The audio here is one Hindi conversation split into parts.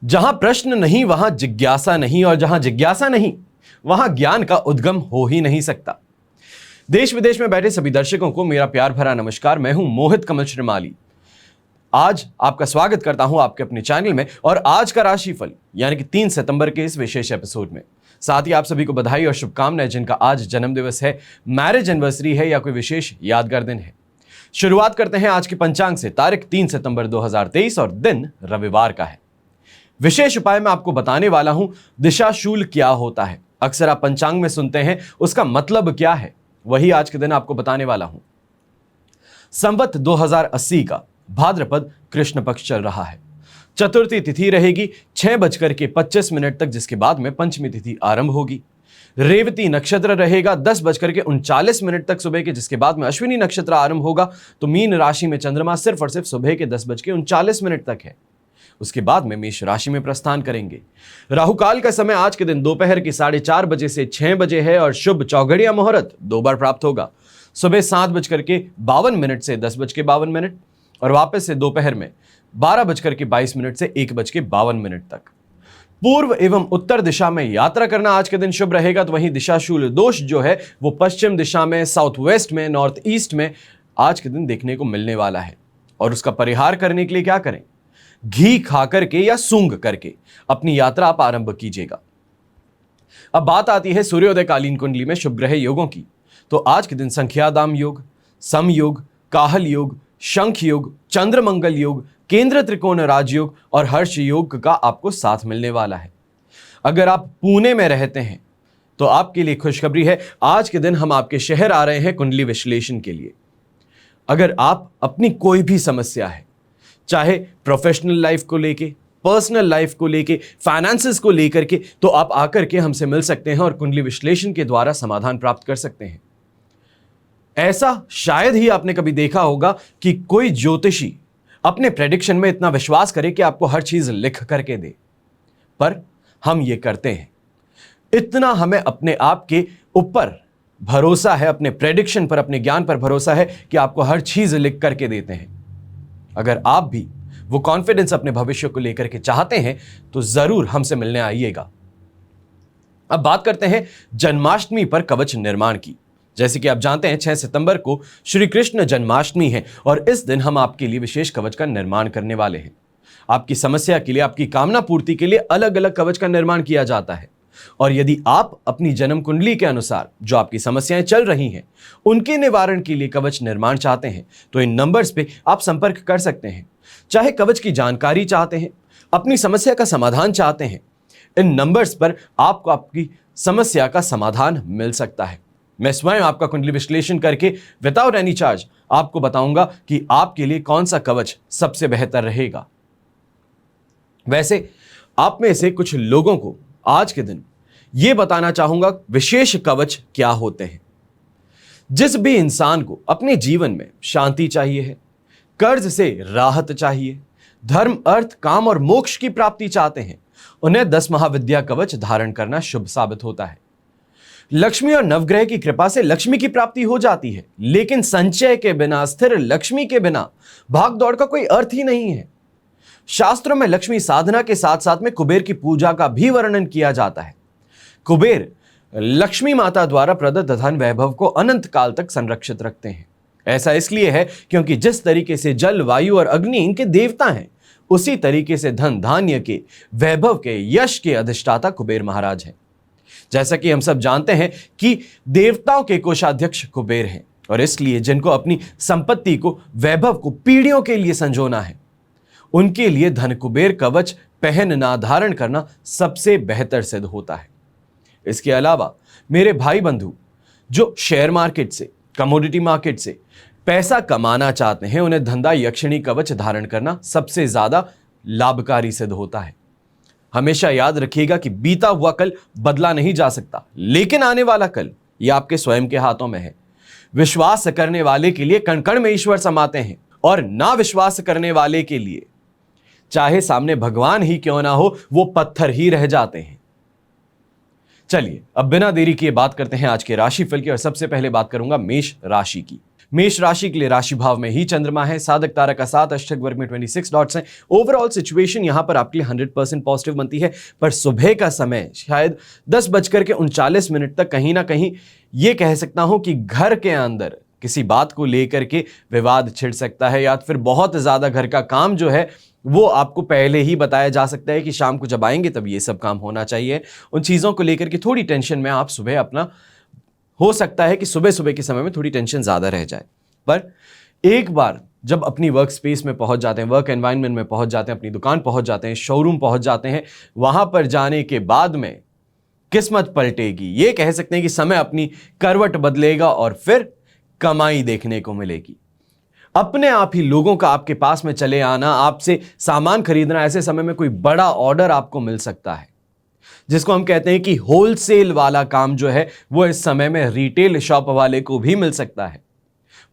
जहां प्रश्न नहीं वहां जिज्ञासा नहीं, और जहां जिज्ञासा नहीं वहां ज्ञान का उद्गम हो ही नहीं सकता। देश विदेश में बैठे सभी दर्शकों को मेरा प्यार भरा नमस्कार। मैं हूं मोहित कमल श्रीमाली। आज आपका स्वागत करता हूं आपके अपने चैनल में, और आज का राशिफल यानी कि 3 सितंबर के इस विशेष एपिसोड में। साथ ही आप सभी को बधाई और शुभकामनाएं जिनका आज जन्मदिवस है, मैरिज एनिवर्सरी है या कोई विशेष यादगार दिन है। शुरुआत करते हैं आज के पंचांग से। तारीख 3 सितंबर 2023 और दिन रविवार का है। विशेष उपाय मैं आपको बताने वाला हूं। दिशाशूल क्या होता है, अक्सर आप पंचांग में सुनते हैं, उसका मतलब क्या है, वही आज के दिन आपको बताने वाला हूं। संवत 2080 का भाद्रपद कृष्ण पक्ष चल रहा है। चतुर्थी तिथि रहेगी 6:25 तक, जिसके बाद में पंचमी तिथि आरंभ होगी। रेवती नक्षत्र रहेगा 10:39 तक सुबह के, जिसके बाद में अश्विनी नक्षत्र आरंभ होगा। तो मीन राशि में चंद्रमा सिर्फ और सिर्फ सुबह के 10:39 तक है। उसके बाद में मेष राशि में प्रस्थान करेंगे। राहुकाल का समय आज के दिन दोपहर के 4:30 बजे से 6 बजे है, और शुभ चौघड़िया मुहूर्त 2 बार प्राप्त होगा। सुबह 7:52 से 10:52, और वापस से दोपहर में 12:22 से 1:52 तक। पूर्व एवं उत्तर दिशा में यात्रा करना आज के दिन शुभ रहेगा। तो वहीं दिशाशूल दोष जो है वो पश्चिम दिशा में, साउथ वेस्ट में, नॉर्थ ईस्ट में आज के दिन देखने को मिलने वाला है। और उसका परिहार करने के लिए क्या करें? घी खा करके या सूंघ करके अपनी यात्रा आप आरंभ कीजिएगा। अब बात आती है सूर्योदय कालीन कुंडली में शुभ ग्रह योगों की। तो आज के दिन संख्यादाम योग, सम योग, काहल योग, शंख योग, चंद्रमंगल योग, केंद्र त्रिकोण राजयोग और हर्ष योग का आपको साथ मिलने वाला है। अगर आप पुणे में रहते हैं तो आपके लिए खुशखबरी है, आज के दिन हम आपके शहर आ रहे हैं कुंडली विश्लेषण के लिए। अगर आप अपनी कोई भी समस्या है, चाहे प्रोफेशनल लाइफ को लेके, पर्सनल लाइफ को लेके, फाइनेंसेस को लेकर के, तो आप आकर के हमसे मिल सकते हैं और कुंडली विश्लेषण के द्वारा समाधान प्राप्त कर सकते हैं। ऐसा शायद ही आपने कभी देखा होगा कि कोई ज्योतिषी अपने प्रेडिक्शन में इतना विश्वास करे कि आपको हर चीज लिख करके दे, पर हम ये करते हैं। इतना हमें अपने आप के ऊपर भरोसा है, अपने प्रेडिक्शन पर, अपने ज्ञान पर भरोसा है कि आपको हर चीज लिख करके देते हैं। अगर आप भी वो कॉन्फिडेंस अपने भविष्य को लेकर के चाहते हैं तो जरूर हमसे मिलने आइएगा। अब बात करते हैं जन्माष्टमी पर कवच निर्माण की। जैसे कि आप जानते हैं 6 सितंबर को श्री कृष्ण जन्माष्टमी है, और इस दिन हम आपके लिए विशेष कवच का निर्माण करने वाले हैं। आपकी समस्या के लिए, आपकी कामना पूर्ति के लिए अलग अलग कवच का निर्माण किया जाता है। और यदि आप अपनी जन्म कुंडली के अनुसार जो आपकी समस्याएं चल रही हैं उनके निवारण के लिए कवच निर्माण चाहते हैं तो इन नंबर्स पे आप संपर्क कर सकते हैं। चाहे कवच की जानकारी चाहते हैं, अपनी समस्या का समाधान चाहते हैं, इन नंबर्स पर आपको आपकी समस्या का समाधान मिल सकता है। मैं स्वयं आपका कुंडली विश्लेषण करके विदाउट एनी चार्ज आपको बताऊंगा कि आपके लिए कौन सा कवच सबसे बेहतर रहेगा। वैसे आप में से कुछ लोगों को आज के दिन यह बताना चाहूंगा विशेष कवच क्या होते हैं। जिस भी इंसान को अपने जीवन में शांति चाहिए है, कर्ज से राहत चाहिए, धर्म, अर्थ, काम और मोक्ष की प्राप्ति चाहते हैं, उन्हें 10 महाविद्या कवच धारण करना शुभ साबित होता है। लक्ष्मी और नवग्रह की कृपा से लक्ष्मी की प्राप्ति हो जाती है, लेकिन संचय के बिना, स्थिर लक्ष्मी के बिना भाग दौड़ का कोई अर्थ ही नहीं है। शास्त्रों में लक्ष्मी साधना के साथ साथ में कुबेर की पूजा का भी वर्णन किया जाता है। कुबेर लक्ष्मी माता द्वारा प्रदत्त धन वैभव को अनंत काल तक संरक्षित रखते हैं। ऐसा इसलिए है क्योंकि जिस तरीके से जल, वायु और अग्नि इनके देवता हैं, उसी तरीके से धन, धान्य के, वैभव के, यश के अधिष्ठाता कुबेर महाराज हैं। जैसा कि हम सब जानते हैं कि देवताओं के कोषाध्यक्ष कुबेर हैं, और इसलिए जिनको अपनी संपत्ति को, वैभव को पीढ़ियों के लिए संजोना है, उनके लिए धन कुबेर कवच पहनना, धारण करना सबसे बेहतर सिद्ध होता है। इसके अलावा मेरे भाई बंधु जो शेयर मार्केट से, कमोडिटी मार्केट से पैसा कमाना चाहते हैं, उन्हें धंधा यक्षिणी कवच धारण करना सबसे ज्यादा लाभकारी सिद्ध होता है। हमेशा याद रखिएगा कि बीता हुआ कल बदला नहीं जा सकता, लेकिन आने वाला कल यह आपके स्वयं के हाथों में है। विश्वास करने वाले के लिए कण कण में ईश्वर समाते हैं, और ना विश्वास करने वाले के लिए चाहे सामने भगवान ही क्यों ना हो, वो पत्थर ही रह जाते हैं। चलिए अब बिना देरी किए बात करते हैं आज के राशिफल की, और सबसे पहले बात करूंगा मेष राशि की। मेष राशि के लिए राशि भाव में ही चंद्रमा है, साधक तारा का 7, अष्टक वर्ग में 26 डॉट्स हैं। ओवरऑल सिचुएशन यहां पर आपके लिए 100% पॉजिटिव बनती है, पर सुबह का समय शायद 10:39 तक कहीं ना कहीं ये कह सकता हूं कि घर के अंदर किसी बात को लेकर के विवाद छिड़ सकता है, या फिर बहुत ज्यादा घर का काम जो है वो आपको पहले ही बताया जा सकता है कि शाम को जब आएंगे तब ये सब काम होना चाहिए। उन चीजों को लेकर के थोड़ी टेंशन में आप सुबह अपना, हो सकता है कि सुबह सुबह के समय में थोड़ी टेंशन ज्यादा रह जाए, पर एक बार जब अपनी वर्क स्पेस में पहुंच जाते हैं, वर्क एनवायरनमेंट में पहुंच जाते हैं, अपनी दुकान पहुंच जाते हैं, शोरूम पहुंच जाते हैं, वहां पर जाने के बाद में किस्मत पलटेगी। ये कह सकते हैं कि समय अपनी करवट बदलेगा और फिर कमाई देखने को मिलेगी। अपने आप ही लोगों का आपके पास में चले आना, आपसे सामान खरीदना, ऐसे समय में कोई बड़ा ऑर्डर आपको मिल सकता है, जिसको हम कहते हैं कि होलसेल वाला काम जो है वो इस समय में रिटेल शॉप वाले को भी मिल सकता है।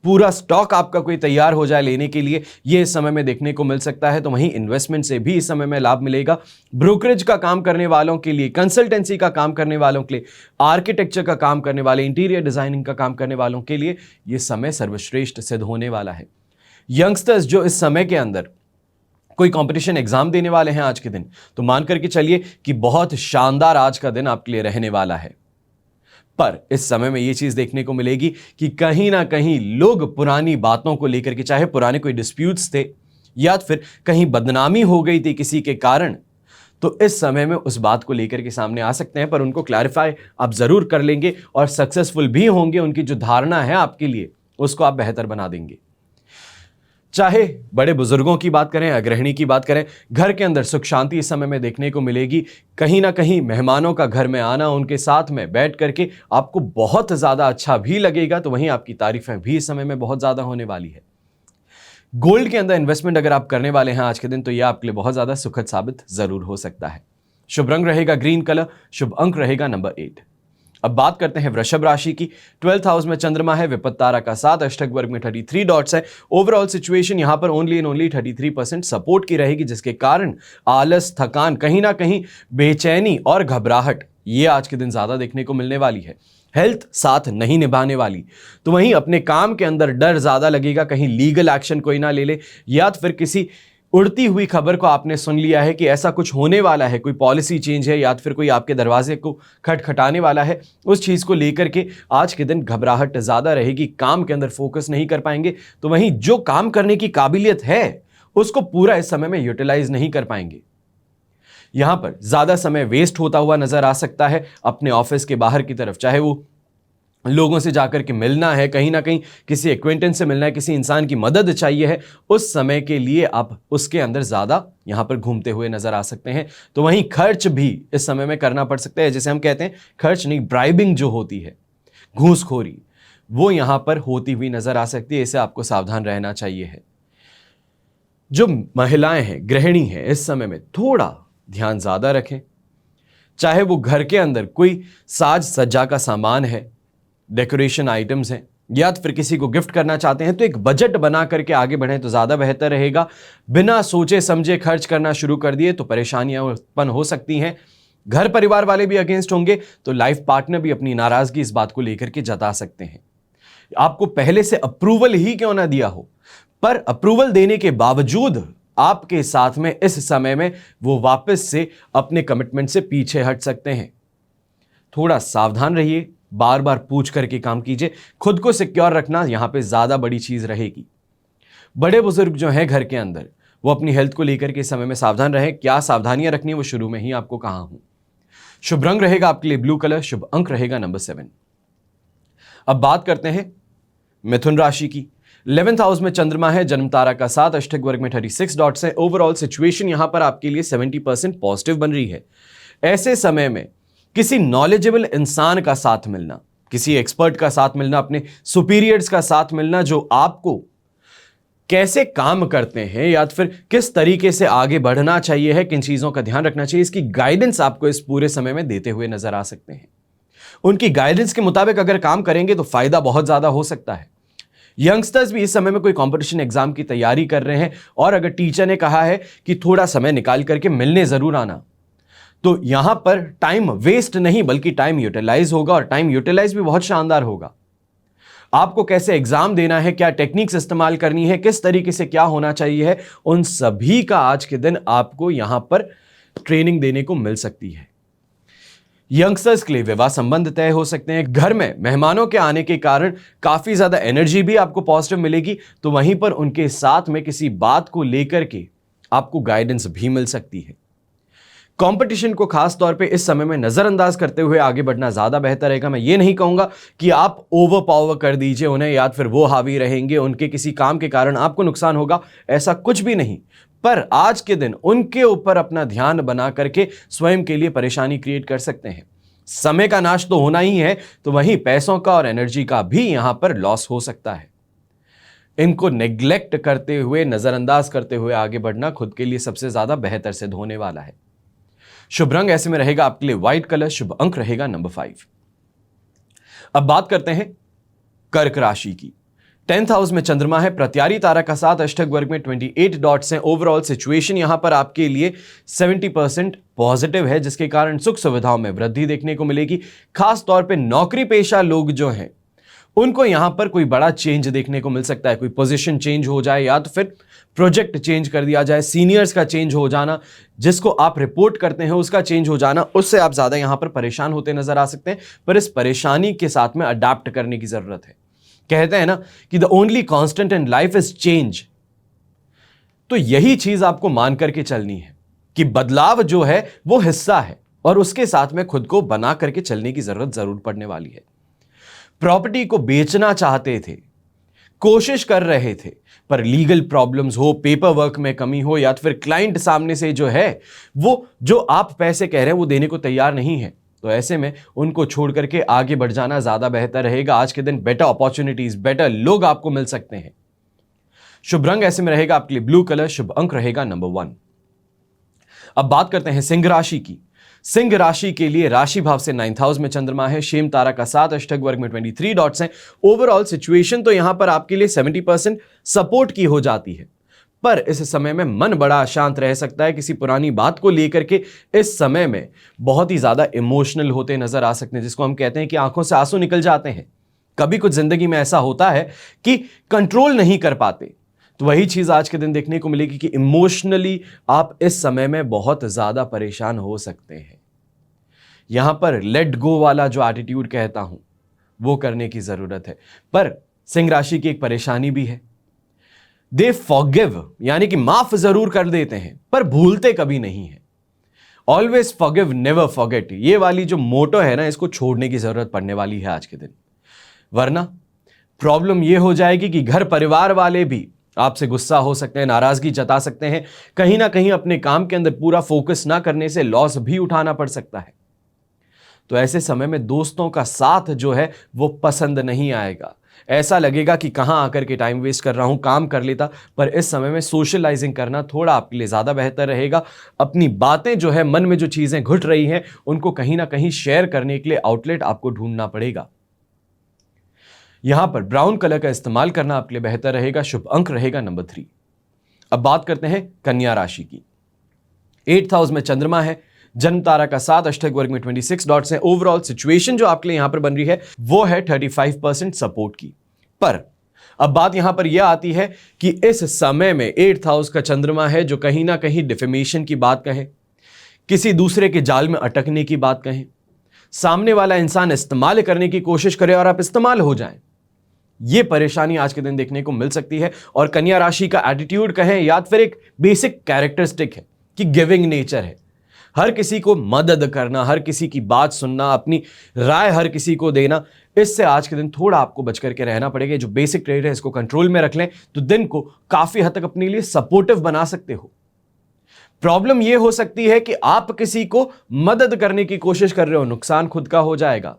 पूरा स्टॉक आपका कोई तैयार हो जाए लेने के लिए, ये इस समय में देखने को मिल सकता है। तो वहीं इन्वेस्टमेंट से भी इस समय में लाभ मिलेगा। ब्रोकरेज का काम करने वालों के लिए, कंसल्टेंसी का काम करने वालों के लिए, आर्किटेक्चर का काम करने वाले, इंटीरियर डिजाइनिंग का काम करने वालों के लिए यह समय सर्वश्रेष्ठ सिद्ध होने वाला है। यंगस्टर्स जो इस समय के अंदर कोई कंपटीशन एग्जाम देने वाले हैं आज के दिन, तो मान करके चलिए कि बहुत शानदार आज का दिन आपके लिए रहने वाला है। पर इस समय में यह चीज देखने को मिलेगी कि कहीं ना कहीं लोग पुरानी बातों को लेकर के, चाहे पुराने कोई डिस्प्यूट्स थे या फिर कहीं बदनामी हो गई थी किसी के कारण, तो इस समय में उस बात को लेकर के सामने आ सकते हैं, पर उनको क्लैरिफाई आप जरूर कर लेंगे और सक्सेसफुल भी होंगे। उनकी जो धारणा है आपके लिए उसको आप बेहतर बना देंगे। चाहे बड़े बुजुर्गों की बात करें, अग्रहिणी की बात करें, घर के अंदर सुख शांति इस समय में देखने को मिलेगी। कहीं ना कहीं मेहमानों का घर में आना, उनके साथ में बैठ करके आपको बहुत ज्यादा अच्छा भी लगेगा, तो वहीं आपकी तारीफें भी इस समय में बहुत ज्यादा होने वाली है। गोल्ड के अंदर इन्वेस्टमेंट अगर आप करने वाले हैं आज के दिन, तो यह आपके लिए बहुत ज्यादा सुखद साबित जरूर हो सकता है। शुभ रंग रहेगा ग्रीन कलर, शुभ अंक रहेगा नंबर 8। अब बात करते हैं वृषभ राशि की। 12th हाउस में चंद्रमा है, विपत्त तारा का 7, अष्टक वर्ग में 33 डॉट्स है। ओवरऑल सिचुएशन यहां पर ओनली एंड ओनली 33% सपोर्ट की रहेगी, जिसके कारण आलस, थकान, कहीं ना कहीं बेचैनी और घबराहट ये आज के दिन ज्यादा देखने को मिलने वाली है। हेल्थ साथ नहीं निभाने वाली, तो वहीं अपने काम के अंदर डर ज्यादा लगेगा, कहीं लीगल एक्शन कोई ना ले ले, या फिर किसी उड़ती हुई खबर को आपने सुन लिया है कि ऐसा कुछ होने वाला है, कोई पॉलिसी चेंज है, या फिर कोई आपके दरवाजे को खटखटाने वाला है, उस चीज को लेकर के आज के दिन घबराहट ज्यादा रहेगी, काम के अंदर फोकस नहीं कर पाएंगे। तो वहीं जो काम करने की काबिलियत है उसको पूरा इस समय में यूटिलाइज नहीं कर पाएंगे। यहां पर ज्यादा समय वेस्ट होता हुआ नजर आ सकता है अपने ऑफिस के बाहर की तरफ, चाहे वो लोगों से जाकर के मिलना है, कहीं ना कहीं किसी एक्वेंटेंस से मिलना है, किसी इंसान की मदद चाहिए है, उस समय के लिए आप उसके अंदर ज्यादा यहां पर घूमते हुए नजर आ सकते हैं। तो वहीं खर्च भी इस समय में करना पड़ सकता है, जैसे हम कहते हैं खर्च नहीं, ब्राइबिंग जो होती है, घूसखोरी, वो यहां पर होती हुई नजर आ सकती है। इसे आपको सावधान रहना चाहिए है। जो महिलाएं हैं, गृहिणी हैं, इस समय में थोड़ा ध्यान ज्यादा रखें। चाहे वो घर के अंदर कोई साज सज्जा का सामान है, डेकोरेशन आइटम्स हैं, या फिर किसी को गिफ्ट करना चाहते हैं, तो एक बजट बना करके आगे बढ़ें तो ज्यादा बेहतर रहेगा। बिना सोचे समझे खर्च करना शुरू कर दिए तो परेशानियां उत्पन्न हो सकती हैं। घर परिवार वाले भी अगेंस्ट होंगे, तो लाइफ पार्टनर भी अपनी नाराजगी इस बात को लेकर के जता सकते हैं। आपको पहले से अप्रूवल ही क्यों ना दिया हो, पर अप्रूवल देने के बावजूद आपके साथ में इस समय में वो वापस से अपने कमिटमेंट से पीछे हट सकते हैं। थोड़ा सावधान रहिए, बार बार पूछ करके काम कीजिए, खुद को सिक्योर रखना यहां पे ज्यादा बड़ी चीज रहेगी। बड़े बुजुर्ग जो हैं घर के अंदर, वो अपनी हेल्थ को लेकर के समय में सावधान रहें। क्या सावधानियां रखनी है वो शुरू में ही आपको कहा हूं। शुभ रंग रहेगा आपके लिए ब्लू कलर, शुभ अंक रहेगा नंबर 7। अब बात करते हैं मिथुन राशि की। 11th हाउस में चंद्रमा है, जन्म तारा का 7, अष्टक वर्ग में 36 डॉट्स है। ओवरऑल सिचुएशन यहां पर आपके लिए 70% पॉजिटिव बन रही है। ऐसे समय में किसी नॉलेजेबल इंसान का साथ मिलना, किसी एक्सपर्ट का साथ मिलना, अपने सुपीरियर्स का साथ मिलना, जो आपको कैसे काम करते हैं या फिर किस तरीके से आगे बढ़ना चाहिए है, किन चीजों का ध्यान रखना चाहिए, इसकी गाइडेंस आपको इस पूरे समय में देते हुए नजर आ सकते हैं। उनकी गाइडेंस के मुताबिक अगर काम करेंगे तो फायदा बहुत ज्यादा हो सकता है। यंगस्टर्स भी इस समय में कोई कंपटीशन एग्जाम की तैयारी कर रहे हैं, और अगर टीचर ने कहा है कि थोड़ा समय निकाल करके मिलने जरूर आना, तो यहां पर टाइम वेस्ट नहीं बल्कि टाइम यूटिलाइज होगा, और टाइम यूटिलाइज भी बहुत शानदार होगा। आपको कैसे एग्जाम देना है, क्या टेक्निक्स इस्तेमाल करनी है, किस तरीके से क्या होना चाहिए है, उन सभी का आज के दिन आपको यहां पर ट्रेनिंग देने को मिल सकती है। यंगस्टर्स के लिए विवाह संबंध तय हो सकते हैं। घर में मेहमानों के आने के कारण काफी ज्यादा एनर्जी भी आपको पॉजिटिव मिलेगी, तो वहीं पर उनके साथ में किसी बात को लेकर के आपको गाइडेंस भी मिल सकती है। कंपटीशन को खास तौर पे इस समय में नजरअंदाज करते हुए आगे बढ़ना ज्यादा बेहतर रहेगा। मैं ये नहीं कहूंगा कि आप ओवर पावर कर दीजिए उन्हें या फिर वो हावी रहेंगे, उनके किसी काम के कारण आपको नुकसान होगा, ऐसा कुछ भी नहीं। पर आज के दिन उनके ऊपर अपना ध्यान बना करके स्वयं के लिए परेशानी क्रिएट कर सकते हैं। समय का नाश तो होना ही है, तो वहीं पैसों का और एनर्जी का भी यहां पर लॉस हो सकता है। इनको नेग्लेक्ट करते हुए, नजरअंदाज करते हुए आगे बढ़ना खुद के लिए सबसे ज्यादा बेहतर सिद्ध होने वाला है। शुभ रंग ऐसे में रहेगा आपके लिए व्हाइट कलर, शुभ अंक रहेगा नंबर 5। अब बात करते हैं कर्क राशि की। 10th हाउस में चंद्रमा है, प्रत्यारी तारा का साथ अष्टक वर्ग में 28 डॉट्स हैं। ओवरऑल सिचुएशन यहां पर आपके लिए 70% पॉजिटिव है, जिसके कारण सुख सुविधाओं में वृद्धि देखने को मिलेगी। खास तौर पे नौकरी पेशा लोग जो हैं उनको यहां पर कोई बड़ा चेंज देखने को मिल सकता है। कोई पोजीशन चेंज हो जाए या तो फिर प्रोजेक्ट चेंज कर दिया जाए, सीनियर्स का चेंज हो जाना, जिसको आप रिपोर्ट करते हैं उसका चेंज हो जाना, उससे आप ज्यादा यहां पर परेशान होते नजर आ सकते हैं। पर इस परेशानी के साथ में अडाप्ट करने की जरूरत है। कहते हैं ना कि the only constant in life is change. तो यही चीज आपको मान करके चलनी है कि बदलाव जो है वो हिस्सा है और उसके साथ में खुद को बना करके चलने की जरूरत जरूर पड़ने वाली है। प्रॉपर्टी को बेचना चाहते थे, कोशिश कर रहे थे, पर लीगल प्रॉब्लम्स हो, पेपर वर्क में कमी हो या फिर क्लाइंट सामने से जो है वो जो आप पैसे कह रहे हैं वो देने को तैयार नहीं है, तो ऐसे में उनको छोड़ करके आगे बढ़ जाना ज्यादा बेहतर रहेगा। आज के दिन बेटर अपॉर्चुनिटीज, बेटर लोग आपको मिल सकते हैं। शुभ रंग ऐसे में रहेगा आपके लिए ब्लू कलर, शुभ अंक रहेगा नंबर 1। अब बात करते हैं सिंह राशि की। सिंह राशि के लिए राशि भाव से 9th हाउस में चंद्रमा है, शेम तारा का साथ अष्टक वर्ग में 23 डॉट्स हैं। ओवरऑल सिचुएशन तो यहां पर आपके लिए 70% सपोर्ट की हो जाती है, पर इस समय में मन बड़ा अशांत रह सकता है। किसी पुरानी बात को लेकर के इस समय में बहुत ही ज्यादा इमोशनल होते नजर आ सकते हैं, जिसको हम कहते हैं कि आंखों से आंसू निकल जाते हैं। कभी कुछ जिंदगी में ऐसा होता है कि कंट्रोल नहीं कर पाते, तो वही चीज आज के दिन देखने को मिलेगी कि इमोशनली आप इस समय में बहुत ज्यादा परेशान हो सकते हैं। यहां पर लेट गो वाला जो एटीट्यूड कहता हूं वो करने की जरूरत है। पर सिंह राशि की एक परेशानी भी है, दे फॉरगिव, यानी कि माफ जरूर कर देते हैं पर भूलते कभी नहीं है। ऑलवेज फॉरगिव नेवर फॉरगेट, ये वाली जो मोटो है ना, इसको छोड़ने की जरूरत पड़ने वाली है आज के दिन। वरना प्रॉब्लम ये हो जाएगी कि घर परिवार वाले भी आपसे गुस्सा हो सकते हैं, नाराजगी जता सकते हैं। कहीं ना कहीं अपने काम के अंदर पूरा फोकस ना करने से लॉस भी उठाना पड़ सकता है। तो ऐसे समय में दोस्तों का साथ जो है वो पसंद नहीं आएगा। ऐसा लगेगा कि कहां आकर के टाइम वेस्ट कर रहा हूं, काम कर लेता। पर इस समय में सोशलाइजिंग करना थोड़ा आपके लिए ज्यादा बेहतर रहेगा। अपनी बातें जो है, मन में जो चीजें घुट रही हैं, उनको कहीं ना कहीं शेयर करने के लिए आउटलेट आपको ढूंढना पड़ेगा। यहां पर ब्राउन कलर का इस्तेमाल करना आपके लिए बेहतर रहेगा। शुभ अंक रहेगा नंबर 3। अब बात करते हैं कन्या राशि की। 8th हाउस में चंद्रमा है, जन्म तारा का साथ अष्टक वर्ग में 26 डॉट्स हैं। ओवरऑल सिचुएशन जो आपके लिए यहां पर बन रही है वो है 35% सपोर्ट की। पर अब बात यहां पर यह आती है कि इस समय में 8th हाउस का चंद्रमा है जो कहीं ना कहीं डिफेमेशन की बात कहे, किसी दूसरे के जाल में अटकने की बात कहे, सामने वाला इंसान इस्तेमाल करने की कोशिश करे और आप इस्तेमाल हो जाएं, ये परेशानी आज के दिन देखने को मिल सकती है। और कन्या राशि का एटीट्यूड कहें या फिर एक बेसिक कैरेक्टरिस्टिक है कि गिविंग नेचर है। हर किसी को मदद करना, हर किसी की बात सुनना, अपनी राय हर किसी को देना, इससे आज के दिन थोड़ा आपको बच करके रहना पड़ेगा। जो बेसिक ट्रेड है इसको कंट्रोल में रख लें तो दिन को काफी हद तक अपने लिए सपोर्टिव बना सकते हो। प्रॉब्लम यह हो सकती है कि आप किसी को मदद करने की कोशिश कर रहे हो, नुकसान खुद का हो जाएगा।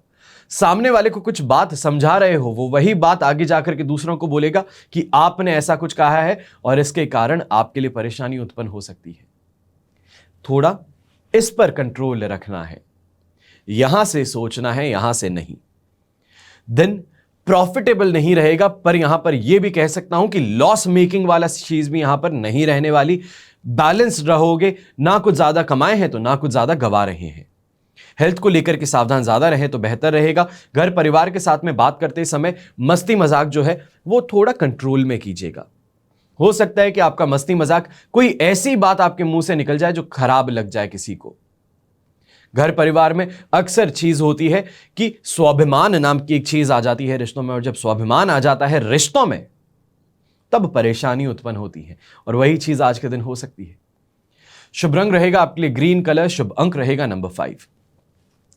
सामने वाले को कुछ बात समझा रहे हो, वो वही बात आगे जाकर के दूसरों को बोलेगा कि आपने ऐसा कुछ कहा है और इसके कारण आपके लिए परेशानी उत्पन्न हो सकती है। थोड़ा इस पर कंट्रोल रखना है, यहां से सोचना है, यहां से नहीं। दिन प्रॉफिटेबल नहीं रहेगा, पर यहां पर यह भी कह सकता हूं कि लॉस मेकिंग वाला चीज भी यहां पर नहीं रहने वाली। बैलेंस रहोगे, ना कुछ ज्यादा कमाए हैं तो ना कुछ ज्यादा गवा रहे हैं। हेल्थ को लेकर के सावधान ज्यादा रहे तो बेहतर रहेगा। घर परिवार के साथ में बात करते समय मस्ती मजाक जो है वो थोड़ा कंट्रोल में कीजिएगा। हो सकता है कि आपका मस्ती मजाक कोई ऐसी बात आपके मुंह से निकल जाए जो खराब लग जाए किसी को। घर परिवार में अक्सर चीज होती है कि स्वाभिमान नाम की एक चीज आ जाती है रिश्तों में, और जब स्वाभिमान आ जाता है रिश्तों में तब परेशानी उत्पन्न होती है, और वही चीज आज के दिन हो सकती है। शुभ रंग रहेगा आपके लिए ग्रीन कलर, शुभ अंक रहेगा नंबर 5।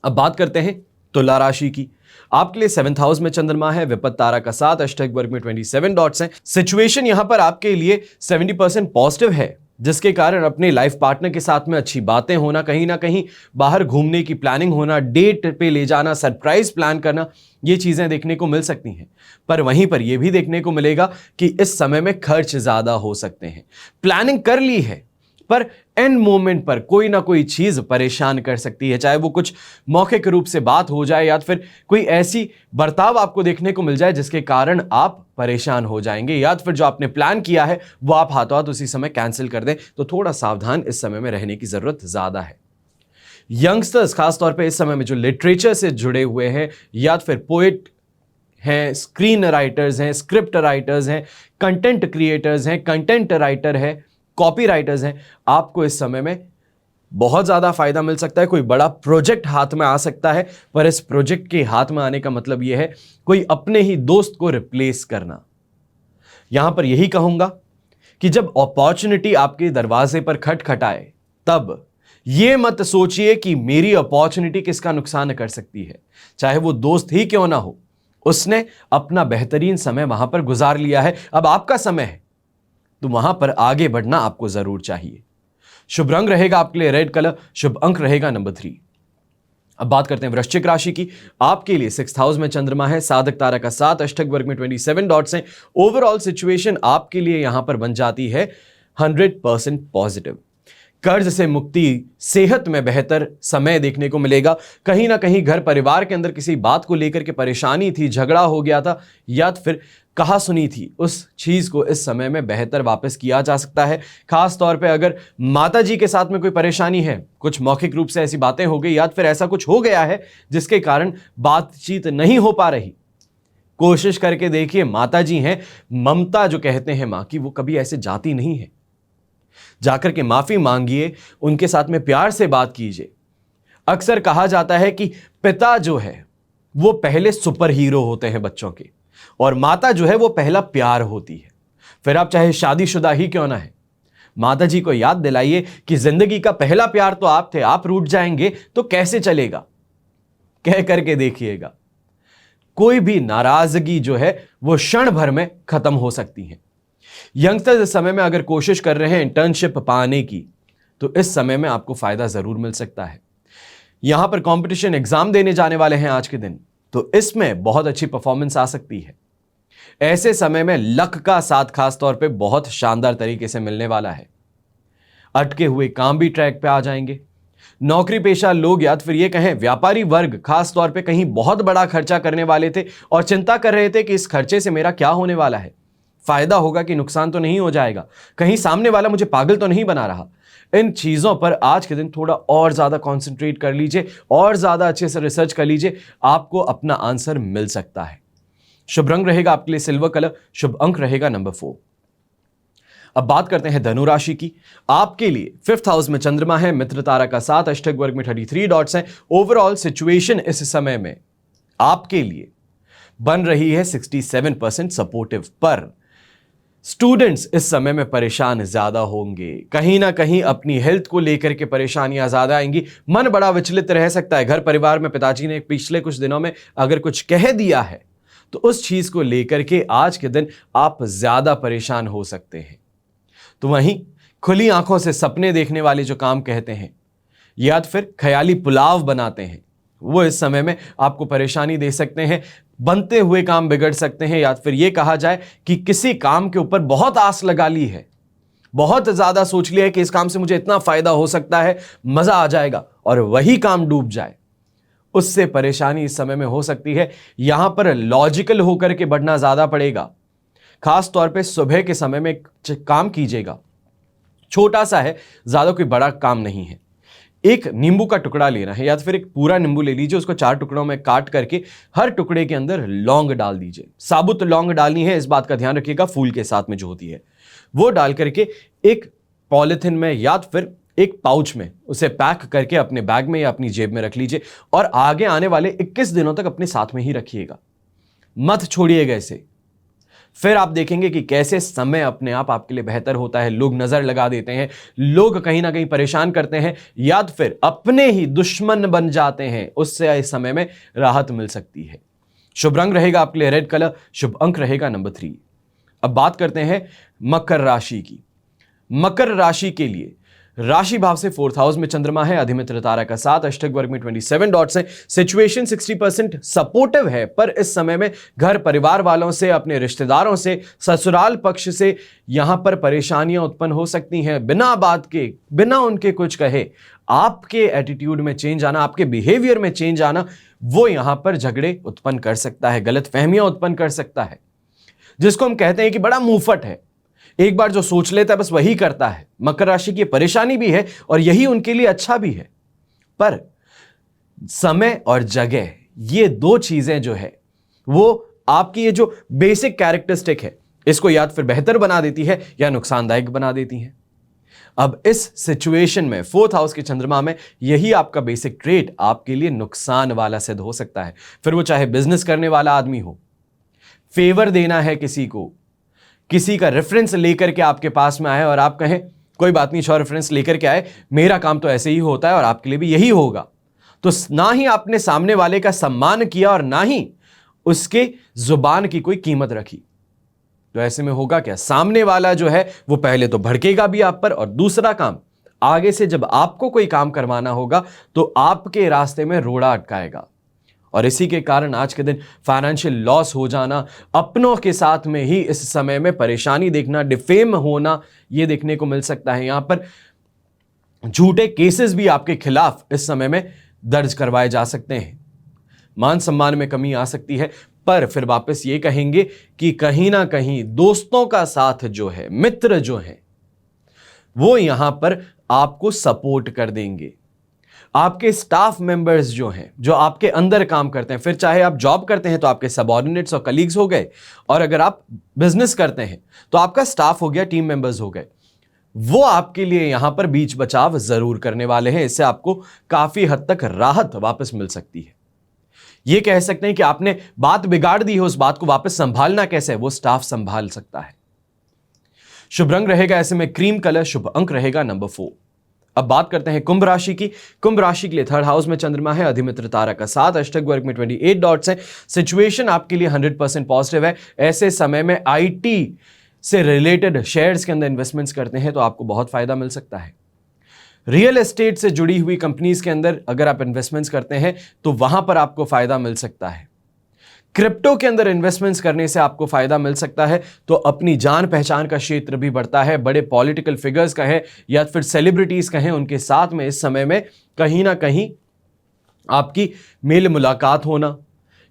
अब बात करते हैं तुला राशि की। आपके लिए 7th हाउस में चंद्रमा है, विपत्त तारा का 7, अष्टक वर्ग में 27 डॉट्स हैं। सिचुएशन यहां पर आपके लिए 70% पॉजिटिव है, जिसके कारण अपने लाइफ पार्टनर के साथ में अच्छी बातें होना, कहीं ना कहीं बाहर घूमने की प्लानिंग होना, डेट पे ले जाना, सरप्राइज प्लान करना, ये चीजें देखने को मिल सकती हैं। पर वहीं पर यह भी देखने को मिलेगा कि इस समय में खर्च ज्यादा हो सकते हैं। प्लानिंग कर ली है पर एंड मोमेंट पर कोई ना कोई चीज परेशान कर सकती है, चाहे वो कुछ मौखिक रूप से बात हो जाए या फिर कोई ऐसी बर्ताव आपको देखने को मिल जाए जिसके कारण आप परेशान हो जाएंगे, या फिर जो आपने प्लान किया है वो आप हाथों हाथ उसी समय कैंसिल कर दें। तो थोड़ा सावधान इस समय में रहने की जरूरत ज्यादा है। यंगस्टर्स खासतौर पर इस समय में जो लिटरेचर से जुड़े हुए हैं, या फिर पोएट हैं, स्क्रीन राइटर्स हैं, स्क्रिप्ट राइटर्स हैं, कंटेंट क्रिएटर्स हैं, कंटेंट राइटर है, कॉपी राइटर्स हैं, आपको इस समय में बहुत ज्यादा फायदा मिल सकता है। कोई बड़ा प्रोजेक्ट हाथ में आ सकता है, पर इस प्रोजेक्ट के हाथ में आने का मतलब यह है कोई अपने ही दोस्त को रिप्लेस करना। यहां पर यही कहूंगा कि जब अपॉर्चुनिटी आपके दरवाजे पर खटखटाए तब यह मत सोचिए कि मेरी अपॉर्चुनिटी किसका नुकसान कर सकती है, चाहे वो दोस्त ही क्यों ना हो। उसने अपना बेहतरीन समय वहां पर गुजार लिया है, अब आपका समय है, तो वहां पर आगे बढ़ना आपको जरूर चाहिए। शुभ रंग रहेगा आपके लिए रेड कलर, शुभ अंक रहेगा नंबर 3। अब बात करते हैं वृश्चिक राशि की। आपके लिए 6th हाउस में चंद्रमा है, साधक तारा का 7, अष्टक वर्ग में 27 डॉट्स हैं। ओवरऑल सिचुएशन आपके लिए यहां पर बन जाती है 100% पॉजिटिव। कर्ज से मुक्ति, सेहत में बेहतर समय देखने को मिलेगा। कहीं ना कहीं घर परिवार के अंदर किसी बात को लेकर के परेशानी थी, झगड़ा हो गया था, या फिर कहा सुनी थी, उस चीज को इस समय में बेहतर वापस किया जा सकता है। खास तौर पे अगर माता जी के साथ में कोई परेशानी है, कुछ मौखिक रूप से ऐसी बातें हो गई, या फिर ऐसा कुछ हो गया है जिसके कारण बातचीत नहीं हो पा रही, कोशिश करके देखिए। माता जी हैं, ममता जो कहते हैं मां की, वो कभी ऐसे जाती नहीं है। जाकर के माफी मांगिए, उनके साथ में प्यार से बात कीजिए। अक्सर कहा जाता है कि पिता जो है वो पहले सुपर हीरो होते हैं बच्चों के, और माता जो है वो पहला प्यार होती है। फिर आप चाहे शादीशुदा ही क्यों ना है, माता जी को याद दिलाइए कि जिंदगी का पहला प्यार तो आप थे, आप रूठ जाएंगे तो कैसे चलेगा, कह करके देखिएगा। कोई भी नाराजगी जो है वो क्षण भर में खत्म हो सकती है। यंगस्टर्स इस समय में अगर कोशिश कर रहे हैं इंटर्नशिप पाने की, तो इस समय में आपको फायदा जरूर मिल सकता है। यहां पर कंपटीशन एग्जाम देने जाने वाले हैं आज के दिन, तो इसमें बहुत अच्छी परफॉर्मेंस आ सकती है। ऐसे समय में लक का साथ खास तौर पे बहुत शानदार तरीके से मिलने वाला है। अटके हुए काम भी ट्रैक पे आ जाएंगे। नौकरी पेशा लोग या फिर ये कहें व्यापारी वर्ग खास तौर पे कहीं बहुत बड़ा खर्चा करने वाले थे और चिंता कर रहे थे कि इस खर्चे से मेरा क्या होने वाला है, फायदा होगा कि नुकसान तो नहीं हो जाएगा, कहीं सामने वाला मुझे पागल तो नहीं बना रहा। इन चीजों पर आज के दिन थोड़ा और ज्यादा कंसंट्रेट कर लीजिए और ज्यादा अच्छे से रिसर्च कर लीजिए, आपको अपना आंसर मिल सकता है। शुभ रंग रहेगा आपके लिए सिल्वर कलर, शुभ अंक रहेगा नंबर 4। अब बात करते हैं धनु राशि की। आपके लिए 5th हाउस में चंद्रमा है, मित्र तारा का 7, अष्टक वर्ग में 33 डॉट्स हैं। ओवरऑल सिचुएशन इस समय में आपके लिए बन रही है 67% सपोर्टिव, पर स्टूडेंट्स इस समय में परेशान ज्यादा होंगे। कहीं ना कहीं अपनी हेल्थ को लेकर के परेशानियां ज्यादा आएंगी, मन बड़ा विचलित रह सकता है। घर परिवार में पिताजी ने पिछले कुछ दिनों में अगर कुछ कह दिया है तो उस चीज को लेकर के आज के दिन आप ज्यादा परेशान हो सकते हैं। तो वहीं खुली आंखों से सपने देखने वाले जो काम कहते हैं या फिर ख्याली पुलाव बनाते हैं, वो इस समय में आपको परेशानी दे सकते हैं। बनते हुए काम बिगड़ सकते हैं, या फिर यह कहा जाए कि किसी काम के ऊपर बहुत आस लगा ली है, बहुत ज्यादा सोच लिया है कि इस काम से मुझे इतना फायदा हो सकता है, मजा आ जाएगा, और वही काम डूब जाए, उससे परेशानी इस समय में हो सकती है। यहां पर लॉजिकल होकर के बढ़ना ज्यादा पड़ेगा। खास तौर पे सुबह के समय में काम कीजिएगा, छोटा सा है, ज्यादा कोई बड़ा काम नहीं है। एक नींबू का टुकड़ा लेना है, या तो फिर एक पूरा नींबू ले लीजिए, उसको 4 टुकड़ों में काट करके हर टुकड़े के अंदर लौंग डाल दीजिए। साबुत लौंग डालनी है, इस बात का ध्यान रखिएगा, फूल के साथ में जो होती है वो डाल करके एक पॉलिथिन में या फिर एक पाउच में उसे पैक करके अपने बैग में या अपनी जेब में रख लीजिए और आगे आने वाले 21 दिनों तक अपने साथ में ही रखिएगा, मत छोड़िएगा इसे। फिर आप देखेंगे कि कैसे समय अपने आप आपके लिए बेहतर होता है। लोग नजर लगा देते हैं, लोग कहीं ना कहीं परेशान करते हैं या फिर अपने ही दुश्मन बन जाते हैं, उससे इस समय में राहत मिल सकती है। शुभ रंग रहेगा आपके लिए रेड कलर, शुभ अंक रहेगा नंबर 3। अब बात करते हैं मकर राशि की। मकर राशि के लिए राशि भाव से 4th हाउस में चंद्रमा है, अधिमित्र तारा का 7, अष्टक वर्ग में 27 डॉट्स है। सिचुएशन 60% सपोर्टिव है, पर इस समय में घर परिवार वालों से, अपने रिश्तेदारों से, ससुराल पक्ष से यहां पर परेशानियां उत्पन्न हो सकती हैं। बिना बात के, बिना उनके कुछ कहे आपके एटीट्यूड में चेंज आना, आपके बिहेवियर में चेंज आना, वो यहां पर झगड़े उत्पन्न कर सकता है, गलत फहमियां उत्पन्न कर सकता है, जिसको हम कहते हैं कि बड़ा मुंहफट है, एक बार जो सोच लेता है बस वही करता है। मकर राशि की परेशानी भी है और यही उनके लिए अच्छा भी है, पर समय और जगह, ये 2 चीजें जो है वो आपकी ये जो बेसिक कैरेक्टरिस्टिक है, इसको या फिर बेहतर बना देती है या नुकसानदायक बना देती है। अब इस सिचुएशन में 4th हाउस के चंद्रमा में यही आपका बेसिक ट्रेट आपके लिए नुकसान वाला सिद्ध हो सकता है। फिर वो चाहे बिजनेस करने वाला आदमी हो, फेवर देना है किसी को, किसी का रेफरेंस लेकर के आपके पास में आए और आप कहें कोई बात नहीं, और रेफरेंस लेकर के आए, मेरा काम तो ऐसे ही होता है और आपके लिए भी यही होगा, तो ना ही आपने सामने वाले का सम्मान किया और ना ही उसके जुबान की कोई कीमत रखी। तो ऐसे में होगा क्या, सामने वाला जो है वो पहले तो भड़केगा भी आप पर, और दूसरा काम, आगे से जब आपको कोई काम करवाना होगा तो आपके रास्ते में रोड़ा अटकाएगा। और इसी के कारण आज के दिन फाइनेंशियल लॉस हो जाना, अपनों के साथ में ही इस समय में परेशानी देखना, डिफेम होना, यह देखने को मिल सकता है। यहां पर झूठे केसेस भी आपके खिलाफ इस समय में दर्ज करवाए जा सकते हैं। मान सम्मान में कमी आ सकती है, पर फिर वापस ये कहेंगे कि कहीं ना कहीं दोस्तों का साथ जो है, मित्र जो है, वो यहां पर आपको सपोर्ट कर देंगे। आपके स्टाफ मेंबर्स जो हैं, जो आपके अंदर काम करते हैं, फिर चाहे आप जॉब करते हैं तो आपके सबऑर्डिनेट्स और कलीग्स हो गए, और अगर आप बिजनेस करते हैं तो आपका स्टाफ हो गया, टीम मेंबर्स हो गए, वो आपके लिए यहां पर बीच बचाव जरूर करने वाले हैं। इससे आपको काफी हद तक राहत वापस मिल सकती है। ये कह सकते हैं कि आपने बात बिगाड़ दी है, उस बात को वापस संभालना कैसे है वो स्टाफ संभाल सकता है। शुभ रंग रहेगा ऐसे में क्रीम कलर, शुभ अंक रहेगा नंबर 4। अब बात करते हैं कुंभ राशि की। कुंभ राशि के लिए 3rd हाउस में चंद्रमा है, अधिमित्र तारा का 7, अष्टक वर्ग में 28 डॉट्स है। सिचुएशन आपके लिए 100% पॉजिटिव है। ऐसे समय में आईटी से रिलेटेड शेयर्स के अंदर इन्वेस्टमेंट्स करते हैं तो आपको बहुत फायदा मिल सकता है। रियल एस्टेट से जुड़ी हुई कंपनीज के अंदर अगर आप इन्वेस्टमेंट्स करते हैं तो वहां पर आपको फायदा मिल सकता है। क्रिप्टो के अंदर इन्वेस्टमेंट्स करने से आपको फायदा मिल सकता है। तो अपनी जान पहचान का क्षेत्र भी बढ़ता है। बड़े पॉलिटिकल फिगर्स कहें या फिर सेलिब्रिटीज कहें, उनके साथ में इस समय में कहीं ना कहीं आपकी मेल मुलाकात होना,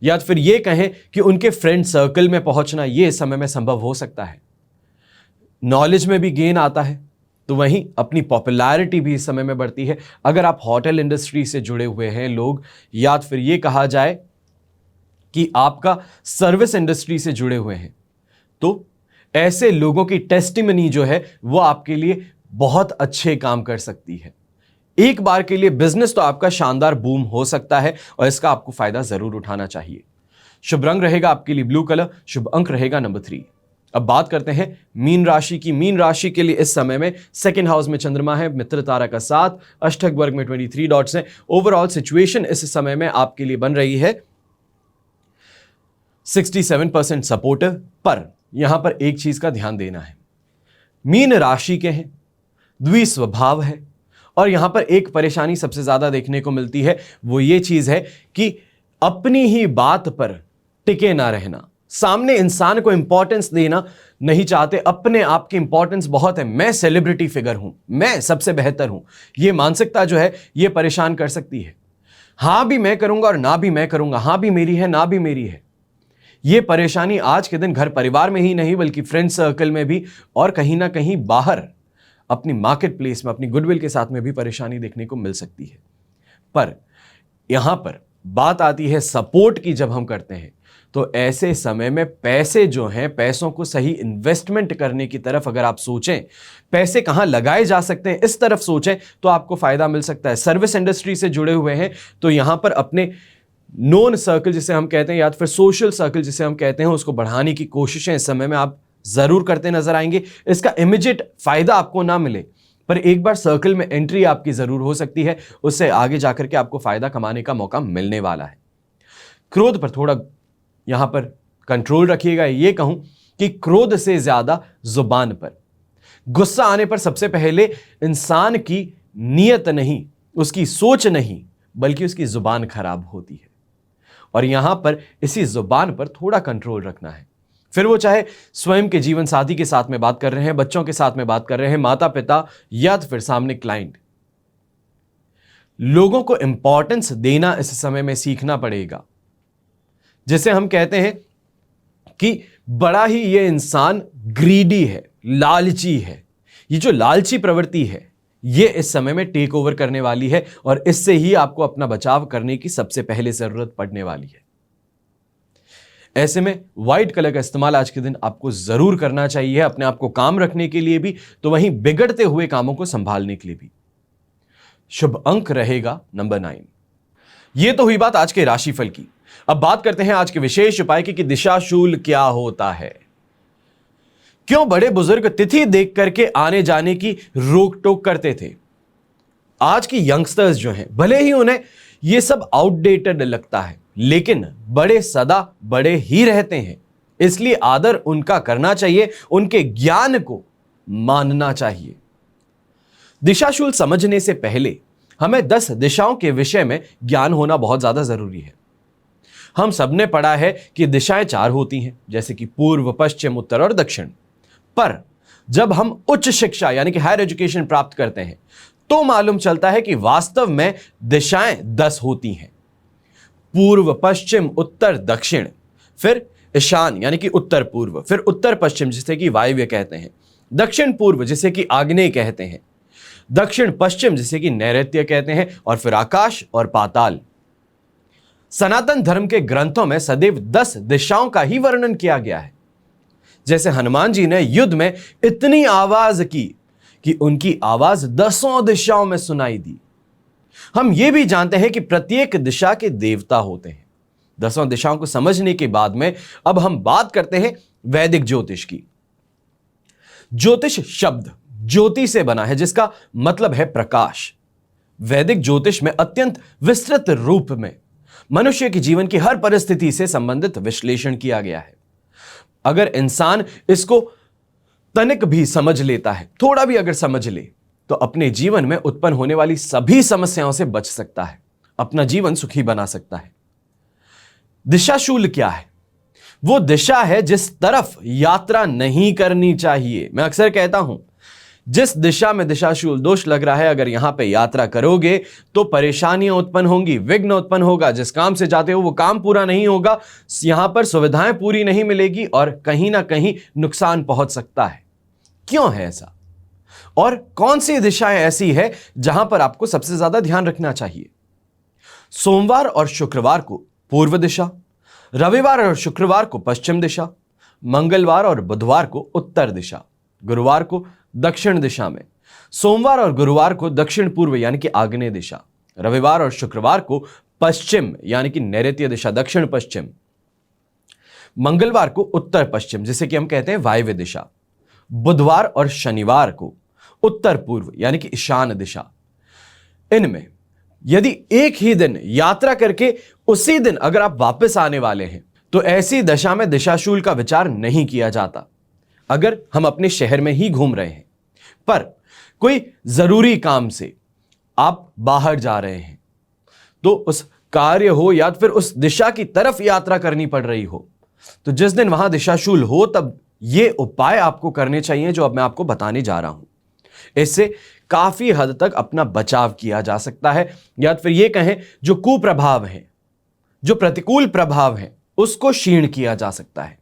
या फिर ये कहें कि उनके फ्रेंड सर्कल में पहुंचना, ये इस समय में संभव हो सकता है। नॉलेज में भी गेन आता है, तो वहीं अपनी पॉपुलैरिटी भी इस समय में बढ़ती है। अगर आप होटल इंडस्ट्री से जुड़े हुए हैं लोग, या फिर ये कहा जाए कि आपका सर्विस इंडस्ट्री से जुड़े हुए हैं, तो ऐसे लोगों की टेस्टिमनी जो है वो आपके लिए बहुत अच्छे काम कर सकती है। एक बार के लिए बिजनेस तो आपका शानदार बूम हो सकता है और इसका आपको फायदा जरूर उठाना चाहिए। शुभ रंग रहेगा आपके लिए ब्लू कलर, शुभ अंक रहेगा नंबर 3। अब बात करते हैं मीन राशि की। मीन राशि के लिए इस समय में 2nd हाउस में चंद्रमा है, मित्र तारा का 7, अष्टक वर्ग में 23 डॉट्स है। ओवरऑल सिचुएशन इस समय में आपके लिए बन रही है 67% सपोर्टिव, पर यहां पर एक चीज का ध्यान देना है। मीन राशि के हैं, द्विस्वभाव है, और यहां पर एक परेशानी सबसे ज्यादा देखने को मिलती है, वो ये चीज है कि अपनी ही बात पर टिके ना रहना। सामने इंसान को इंपॉर्टेंस देना नहीं चाहते, अपने आप की इंपॉर्टेंस बहुत है, मैं सेलिब्रिटी फिगर हूं, मैं सबसे बेहतर हूं, यह मानसिकता जो है यह परेशान कर सकती है। हां भी मैं करूंगा और ना भी मैं करूंगा, हां भी मेरी है ना भी मेरी है। यह परेशानी आज के दिन घर परिवार में ही नहीं बल्कि फ्रेंड सर्कल में भी और कहीं ना कहीं बाहर अपनी मार्केट प्लेस में, अपनी गुडविल के साथ में भी परेशानी देखने को मिल सकती है। पर यहां पर बात आती है सपोर्ट की। जब हम करते हैं तो ऐसे समय में पैसे जो हैं, पैसों को सही इन्वेस्टमेंट करने की तरफ अगर आप सोचें, पैसे कहां लगाए जा सकते हैं इस तरफ सोचें, तो आपको फायदा मिल सकता है। सर्विस इंडस्ट्री से जुड़े हुए हैं तो यहां पर अपने नोन सर्कल जिसे हम कहते हैं या फिर सोशल सर्कल जिसे हम कहते हैं, उसको बढ़ाने की कोशिशें इस समय में आप जरूर करते नजर आएंगे। इसका इमीडिएट फायदा आपको ना मिले, पर एक बार सर्कल में एंट्री आपकी जरूर हो सकती है, उससे आगे जाकर के आपको फायदा कमाने का मौका मिलने वाला है। क्रोध पर थोड़ा यहां पर कंट्रोल रखिएगा। यह कहूं कि क्रोध से ज्यादा जुबान पर, गुस्सा आने पर सबसे पहले इंसान की नीयत नहीं, उसकी सोच नहीं, बल्कि उसकी जुबान खराब होती है। और यहां पर इसी जुबान पर थोड़ा कंट्रोल रखना है। फिर वो चाहे स्वयं के जीवन साथी के साथ में बात कर रहे हैं, बच्चों के साथ में बात कर रहे हैं, माता पिता या तो फिर सामने क्लाइंट, लोगों को इंपॉर्टेंस देना इस समय में सीखना पड़ेगा। जिसे हम कहते हैं कि बड़ा ही ये इंसान ग्रीडी है, लालची है। ये जो लालची प्रवृत्ति है ये इस समय में टेक ओवर करने वाली है और इससे ही आपको अपना बचाव करने की सबसे पहले जरूरत पड़ने वाली है। ऐसे में व्हाइट कलर का इस्तेमाल आज के दिन आपको जरूर करना चाहिए, अपने आप को काम रखने के लिए भी, तो वहीं बिगड़ते हुए कामों को संभालने के लिए भी। शुभ अंक रहेगा नंबर 9। यह तो हुई बात आज के राशिफल की। अब बात करते हैं आज के विशेष उपाय की कि दिशाशूल क्या होता है। क्यों बड़े बुजुर्ग तिथि देख करके आने जाने की रोक टोक करते थे। आज की यंगस्टर्स जो हैं, भले ही उन्हें यह सब आउटडेटेड लगता है, लेकिन बड़े सदा बड़े ही रहते हैं, इसलिए आदर उनका करना चाहिए, उनके ज्ञान को मानना चाहिए। दिशाशूल समझने से पहले हमें 10 दिशाओं के विषय में ज्ञान होना बहुत ज्यादा जरूरी है। हम सबने पढ़ा है कि दिशाएं 4 होती हैं, जैसे कि पूर्व, पश्चिम, उत्तर और दक्षिण। पर जब हम उच्च शिक्षा यानी कि हायर एजुकेशन प्राप्त करते हैं तो मालूम चलता है कि वास्तव में दिशाएं 10 होती हैं। पूर्व, पश्चिम, उत्तर, दक्षिण, फिर ईशान यानी कि उत्तर पूर्व, फिर उत्तर पश्चिम जिसे कि वायव्य कहते हैं, दक्षिण पूर्व जिसे कि आग्नेय कहते हैं, दक्षिण पश्चिम जिसे कि नैऋत्य कहते हैं, और फिर आकाश और पाताल। सनातन धर्म के ग्रंथों में सदैव 10 दिशाओं का ही वर्णन किया गया है। जैसे हनुमान जी ने युद्ध में इतनी आवाज की कि उनकी आवाज 10 दिशाओं में सुनाई दी। हम यह भी जानते हैं कि प्रत्येक दिशा के देवता होते हैं। 10 दिशाओं को समझने के बाद में अब हम बात करते हैं वैदिक ज्योतिष की। ज्योतिष शब्द ज्योति से बना है, जिसका मतलब है प्रकाश। वैदिक ज्योतिष में अत्यंत विस्तृत रूप में मनुष्य के जीवन की हर परिस्थिति से संबंधित विश्लेषण किया गया है। अगर इंसान इसको तनिक भी समझ लेता है, थोड़ा भी अगर समझ ले, तो अपने जीवन में उत्पन्न होने वाली सभी समस्याओं से बच सकता है, अपना जीवन सुखी बना सकता है। दिशाशूल क्या है? वो दिशा है जिस तरफ यात्रा नहीं करनी चाहिए। मैं अक्सर कहता हूं, जिस दिशा में दिशाशूल दोष लग रहा है, अगर यहां पे यात्रा करोगे तो परेशानियां उत्पन्न होंगी, विघ्न उत्पन्न होगा। जिस काम से जाते हो वो काम पूरा नहीं होगा, यहां पर सुविधाएं पूरी नहीं मिलेगी और कहीं ना कहीं नुकसान पहुंच सकता है। क्यों है ऐसा? और कौन सी दिशाएं ऐसी है जहां पर आपको सबसे ज्यादा ध्यान रखना चाहिए? सोमवार और शुक्रवार को पूर्व दिशा, रविवार और शुक्रवार को पश्चिम दिशा, मंगलवार और बुधवार को उत्तर दिशा, गुरुवार को दक्षिण दिशा में, सोमवार और गुरुवार को दक्षिण पूर्व यानी कि आग्नेय दिशा, रविवार और शुक्रवार को पश्चिम यानी कि नैऋत्य दिशा, दक्षिण पश्चिम, मंगलवार को उत्तर पश्चिम जिसे कि हम कहते हैं वायव्य दिशा, बुधवार और शनिवार को उत्तर पूर्व यानी कि ईशान दिशा। इनमें यदि एक ही दिन यात्रा करके उसी दिन अगर आप वापस आने वाले हैं तो ऐसी दशा में दिशाशूल का विचार नहीं किया जाता। अगर हम अपने शहर में ही घूम रहे हैं पर कोई जरूरी काम से आप बाहर जा रहे हैं, तो उस कार्य हो या फिर उस दिशा की तरफ यात्रा करनी पड़ रही हो, तो जिस दिन वहां दिशाशूल हो तब ये उपाय आपको करने चाहिए जो अब मैं आपको बताने जा रहा हूं। इससे काफी हद तक अपना बचाव किया जा सकता है, या फिर ये कहें जो कुप्रभाव है, जो प्रतिकूल प्रभाव है, उसको क्षीण किया जा सकता है।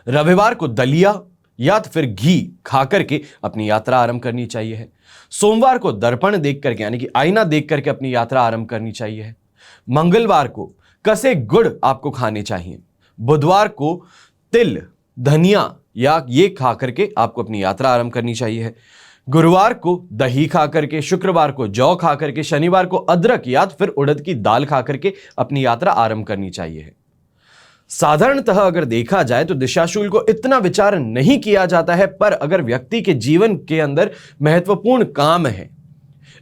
रविवार को दलिया या तो फिर घी खा करके अपनी यात्रा आरंभ करनी चाहिए है। सोमवार को दर्पण देख करके यानी कि आईना देख करके अपनी यात्रा आरंभ करनी चाहिए है। मंगलवार को कसे गुड़ आपको खाने चाहिए। बुधवार को तिल, धनिया या ये खा करके आपको अपनी यात्रा आरंभ करनी चाहिए है। गुरुवार को दही खा करके, शुक्रवार को जौ खा करके, शनिवार को अदरक या फिर उड़द की दाल खा करके अपनी यात्रा आरंभ करनी चाहिए है। साधारणतः अगर देखा जाए तो दिशाशूल को इतना विचार नहीं किया जाता है, पर अगर व्यक्ति के जीवन के अंदर महत्वपूर्ण काम है,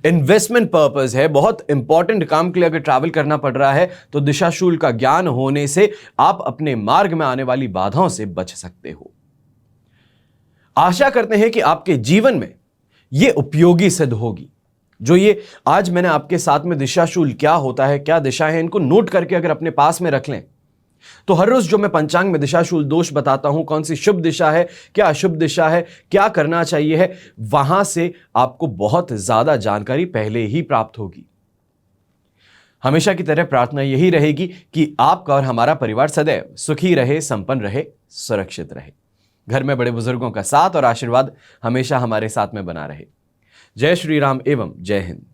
इन्वेस्टमेंट पर्पस है, बहुत इंपॉर्टेंट काम के लिए अगर ट्रैवल करना पड़ रहा है, तो दिशाशूल का ज्ञान होने से आप अपने मार्ग में आने वाली बाधाओं से बच सकते हो। आशा करते हैं कि आपके जीवन में यह उपयोगी सिद्ध होगी। जो ये आज मैंने आपके साथ में दिशाशूल क्या होता है, क्या दिशा है, इनको नोट करके अगर अपने पास में रख लें तो हर रोज जो मैं पंचांग में दिशाशूल दोष बताता हूं, कौन सी शुभ दिशा है, क्या अशुभ दिशा है, क्या करना चाहिए है, वहां से आपको बहुत ज्यादा जानकारी पहले ही प्राप्त होगी। हमेशा की तरह प्रार्थना यही रहेगी कि आपका और हमारा परिवार सदैव सुखी रहे, संपन्न रहे, सुरक्षित रहे। घर में बड़े बुजुर्गों का साथ और आशीर्वाद हमेशा हमारे साथ में बना रहे। जय श्री राम एवं जय हिंद।